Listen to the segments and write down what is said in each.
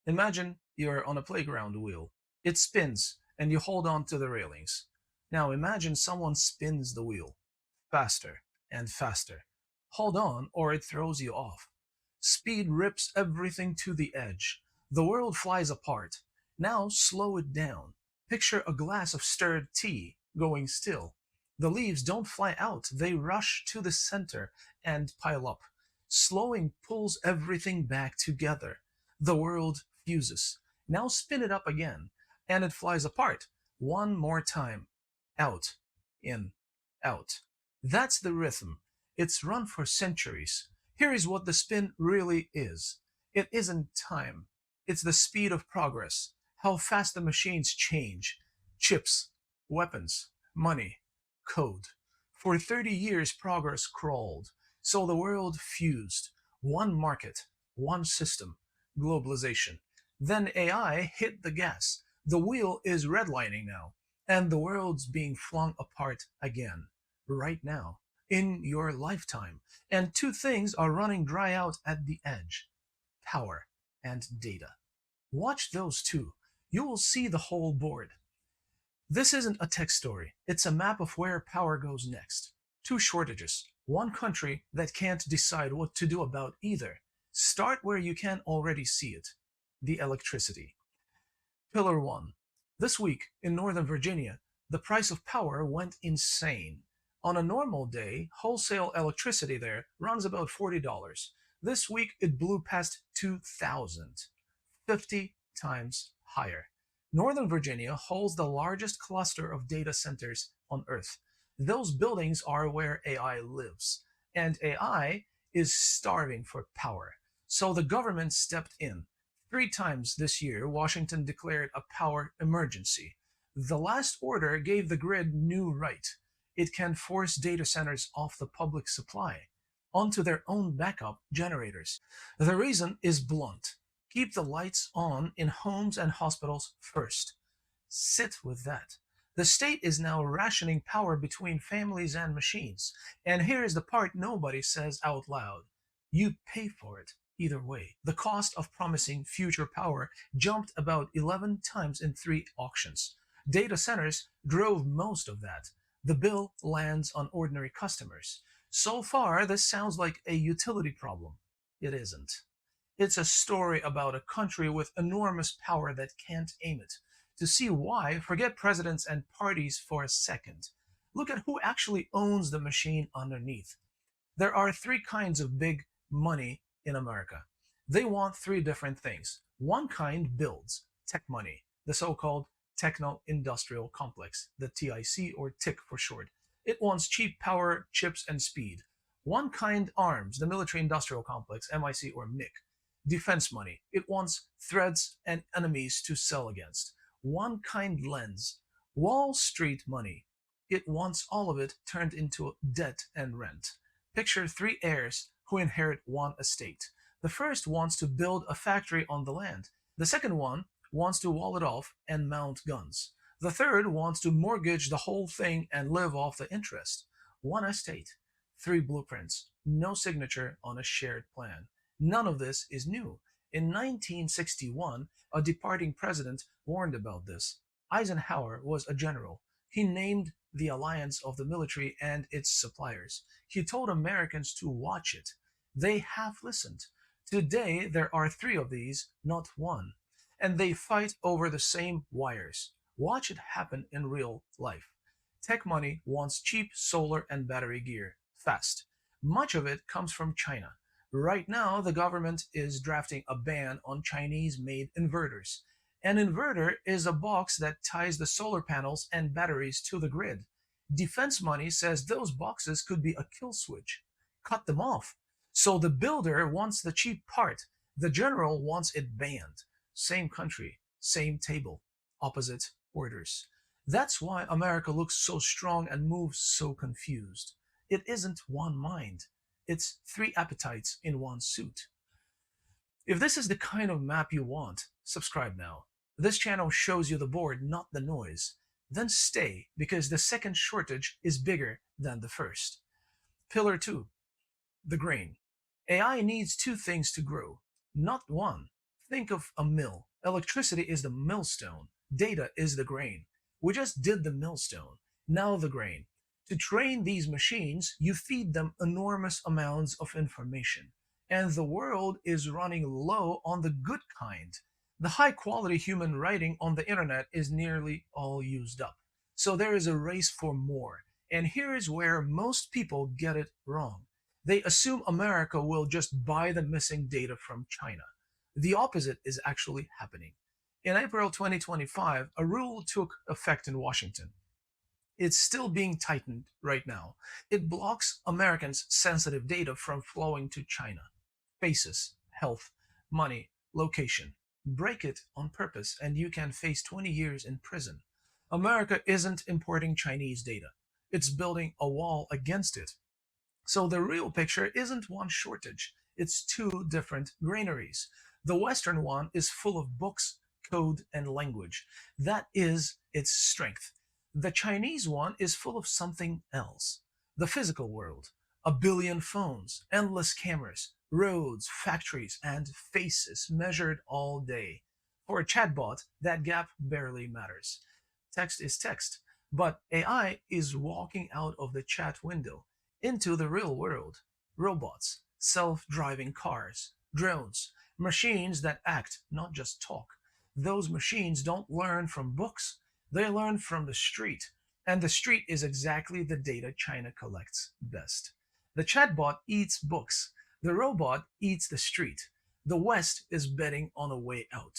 Imagine you're on a playground wheel. It spins and you hold on to the railings. Now imagine someone spins the wheel faster and faster. Hold on or it throws you off. Speed rips everything to the edge. The world flies apart. Now slow it down. Picture a glass of stirred tea going still. The leaves don't fly out, they rush to the center and pile up. Slowing pulls everything back together. The world fuses. Now spin it up again, and it flies apart. One more time. Out, in, out. That's the rhythm. It's run for centuries. Here is what the spin really is. It isn't time. It's the speed of progress. How fast the machines change. Chips, weapons, money, code. For 30 years, progress crawled. So the world fused. One market, one system, globalization. Then AI hit the gas. The wheel is redlining now, and the world's being flung apart again, right now, in your lifetime. And two things are running dry out at the edge: power and data. Watch those two. You will see the whole board. This isn't a tech story, it's a map of where power goes next. Two shortages, one country that can't decide what to do about either. Start where you can already see it: the electricity. Pillar 1. This week in Northern Virginia, the price of power went insane. On a normal day, wholesale electricity there runs about $40. This week it blew past 2,000, 50 times higher. Northern Virginia holds the largest cluster of data centers on Earth. Those buildings are where AI lives, and AI is starving for power. So the government stepped in. Three times this year, Washington declared a power emergency. The last order gave the grid new right. It can force data centers off the public supply onto their own backup generators. The reason is blunt: keep the lights on in homes and hospitals first. Sit with that. The state is now rationing power between families and machines. And here is the part nobody says out loud: you pay for it either way. The cost of promising future power jumped about 11 times in three auctions. Data centers drove most of that. The bill lands on ordinary customers. So far, this sounds like a utility problem. It isn't. It's a story about a country with enormous power that can't aim it. To see why, forget presidents and parties for a second. Look at who actually owns the machine underneath. There are three kinds of big money in America. They want three different things. One kind builds: tech money, the so-called techno-industrial complex, the TIC or TIC for short. It wants cheap power, chips, and speed. One kind arms, the military-industrial complex, MIC or MIC. Defense money. It wants threats and enemies to sell against. One kind lends, Wall Street money. It wants all of it turned into debt and rent. Picture three heirs who inherit one estate. The first wants to build a factory on the land. The second one wants to wall it off and mount guns. The third wants to mortgage the whole thing and live off the interest. One estate, three blueprints, no signature on a shared plan. None of this is new. In 1961, a departing president warned about this. Eisenhower was a general. He named the alliance of the military and its suppliers. He told Americans to watch it. They have listened. Today, there are three of these, not one. And they fight over the same wires. Watch it happen in real life. Tech money wants cheap solar and battery gear, fast. Much of it comes from China. Right now, the government is drafting a ban on Chinese-made inverters. An inverter is a box that ties the solar panels and batteries to the grid. Defense money says those boxes could be a kill switch. Cut them off. So the builder wants the cheap part. The general wants it banned. Same country, same table, opposite orders. That's why America looks so strong and moves so confused. It isn't one mind. It's three appetites in one suit. If this is the kind of map you want, subscribe now. This channel shows you the board, not the noise. Then stay, because the second shortage is bigger than the first. Pillar 2. The grain. AI needs two things to grow, not one. Think of a mill. Electricity is the millstone, data is the grain. We just did the millstone, now the grain. To train these machines, you feed them enormous amounts of information. And the world is running low on the good kind. The high quality human writing on the internet is nearly all used up. So there is a race for more. And here is where most people get it wrong. They assume America will just buy the missing data from China. The opposite is actually happening. In April 2025, a rule took effect in Washington. It's still being tightened right now. It blocks Americans' sensitive data from flowing to China. Faces, health, money, location. Break it on purpose and you can face 20 years in prison. America isn't importing Chinese data. It's building a wall against it. So the real picture isn't one shortage, it's two different granaries. The Western one is full of books, code, and language. That is its strength. The Chinese one is full of something else. The physical world. A billion phones, endless cameras, roads, factories, and faces measured all day. For a chatbot, that gap barely matters. Text is text, but AI is walking out of the chat window into the real world. Robots, self driving cars, drones, machines that act, not just talk. Those machines don't learn from books, they learn from the street. And the street is exactly the data China collects best. The chatbot eats books, the robot eats the street. The West is betting on a way out.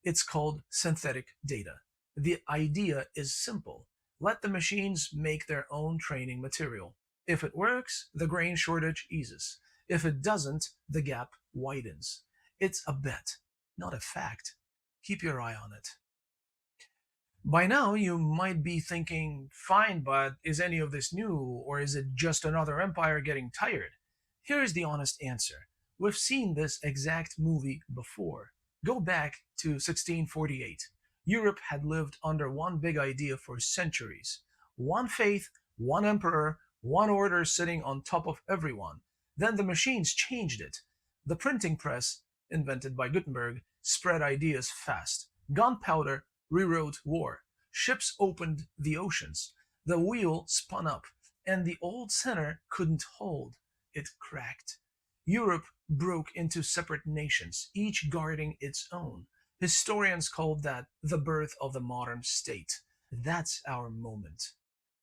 It's called synthetic data. The idea is simple. Let the machines make their own training material. If it works, the grain shortage eases. If it doesn't, the gap widens. It's a bet, not a fact. Keep your eye on it. By now, you might be thinking, fine, but is any of this new, or is it just another empire getting tired? Here is the honest answer. We've seen this exact movie before. Go back to 1648. Europe had lived under one big idea for centuries. One faith, one emperor, one order sitting on top of everyone. Then the machines changed it. The printing press, invented by Gutenberg, spread ideas fast. Gunpowder rewrote war. Ships opened the oceans. The wheel spun up, and the old center couldn't hold. It cracked. Europe broke into separate nations, each guarding its own. Historians called that the birth of the modern state. That's our moment.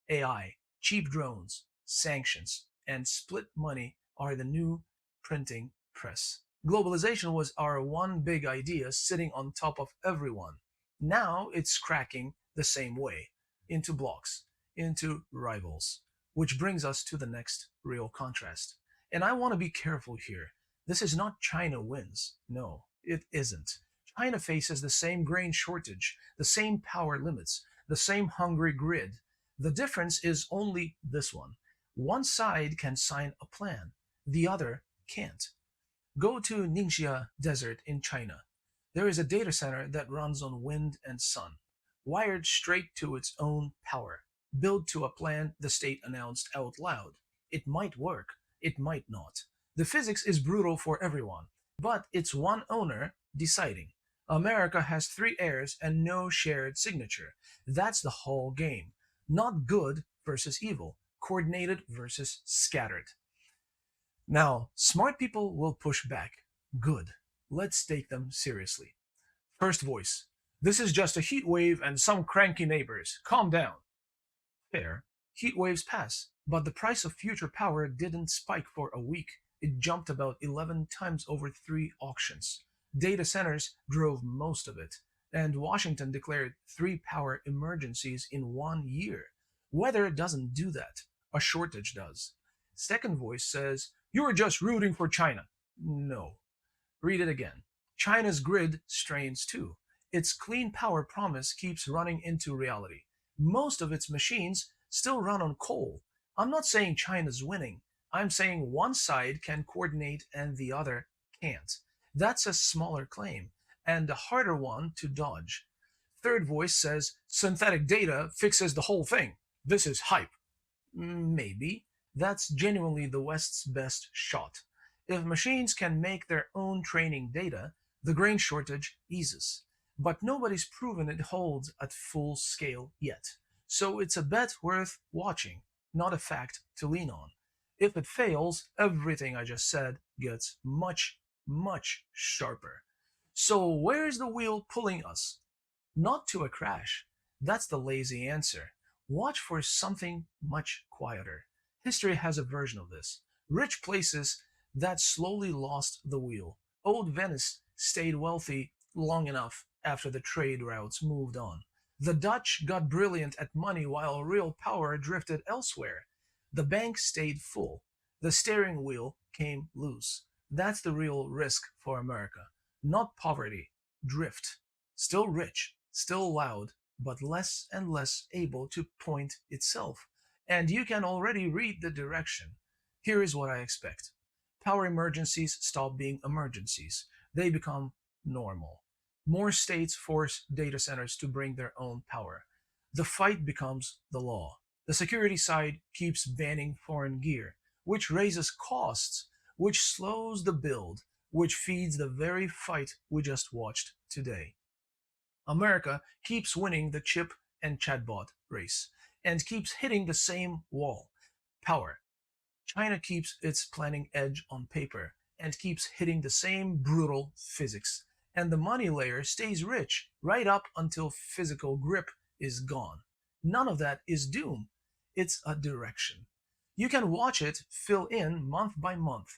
AI, cheap drones, sanctions, and split money are the new printing press. Globalization was our one big idea sitting on top of everyone. Now it's cracking the same way into blocks, into rivals. Which brings us to the next real contrast. And I want to be careful here. This is not China wins. No, it isn't. China faces the same grain shortage, the same power limits, the same hungry grid. The difference is only this one. One side can sign a plan, the other can't. Go to Ningxia Desert in China. There is a data center that runs on wind and sun, wired straight to its own power, built to a plan the state announced out loud. It might work, it might not. The physics is brutal for everyone, but it's one owner deciding. America has three heirs and no shared signature. That's the whole game. Not good versus evil, coordinated versus scattered. Now, smart people will push back. Good. Let's take them seriously. First voice. This is just a heat wave and some cranky neighbors. Calm down. Fair. Heat waves pass, but the price of future power didn't spike for a week. It jumped about 11 times over 3 auctions. Data centers drove most of it, and Washington declared 3 power emergencies in 1 year. Weather doesn't do that. A shortage does. Second voice says, you're just rooting for China. No. Read it again. China's grid strains too. Its clean power promise keeps running into reality. Most of its machines still run on coal. I'm not saying China's winning. I'm saying one side can coordinate and the other can't. That's a smaller claim, and a harder one to dodge. Third voice says synthetic data fixes the whole thing. This is hype. Maybe. That's genuinely the West's best shot. If machines can make their own training data, The grain shortage eases, but nobody's proven it holds at full scale yet. So it's a bet worth watching, not a fact to lean on. If it fails, everything I just said gets much, much sharper. So where's the wheel pulling us? Not to a crash. That's the lazy answer. Watch for something much quieter. History has a version of this. Rich places that slowly lost the wheel. Old Venice stayed wealthy long enough after the trade routes moved on. The Dutch got brilliant at money while real power drifted elsewhere. The bank stayed full. The steering wheel came loose. That's the real risk for America. Not poverty, drift. Still rich, still loud, but less and less able to point itself. And you can already read the direction. Here is what I expect. Power emergencies stop being emergencies. They become normal. More states force data centers to bring their own power. The fight becomes the law. The security side keeps banning foreign gear, which raises costs, which slows the build, which feeds the very fight we just watched today. America keeps winning the chip and chatbot race and keeps hitting the same wall. Power. China keeps its planning edge on paper and keeps hitting the same brutal physics. And the money layer stays rich right up until physical grip is gone. None of that is doom. It's a direction. You can watch it fill in month by month.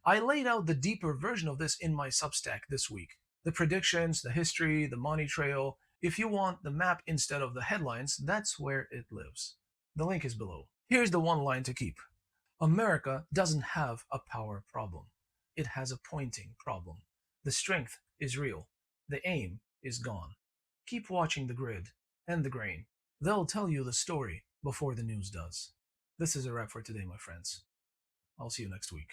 I laid out the deeper version of this in my Substack this week. The predictions, the history, the money trail. If you want the map instead of the headlines, that's where it lives. The link is below. Here's the one line to keep. America doesn't have a power problem. It has a pointing problem. The strength is real. The aim is gone. Keep watching the grid and the grain. They'll tell you the story before the news does. This is a wrap for today, my friends. I'll see you next week.